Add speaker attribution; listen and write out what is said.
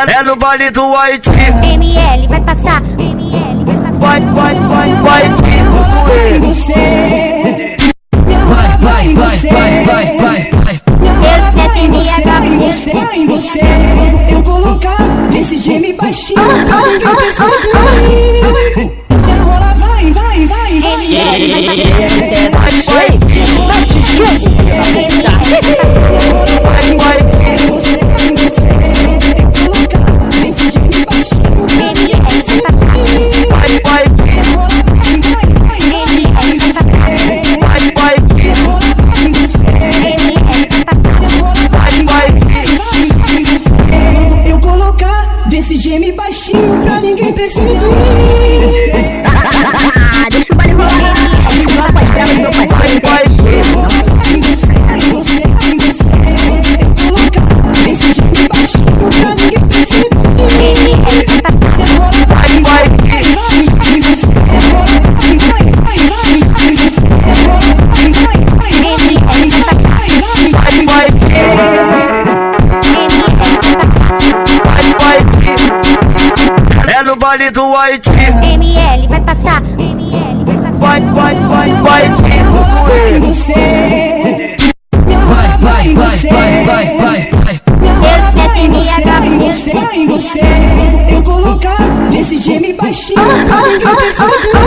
Speaker 1: É no baile do Haiti.
Speaker 2: ML vai passar, ML vai passar.
Speaker 1: Vai,
Speaker 3: Você vai,
Speaker 2: Esse é
Speaker 3: você, em você. Quando eu colocar esse geme baixinho pra ninguém perceber. Minha rola vai.
Speaker 2: ML vai passar.
Speaker 3: Desse geme baixinho pra ninguém perceber.
Speaker 2: Deixa o baile rolar. Só faz brava do meu parceiro.
Speaker 3: Desse geme baixinho pra ninguém perceber.
Speaker 1: É no baile do Haiti.
Speaker 2: ML vai passar, ML vai passar.
Speaker 1: Vai,
Speaker 3: Você
Speaker 2: Esse é
Speaker 3: em você. Quando eu colocar desse geme baixinho pra ninguém perceber.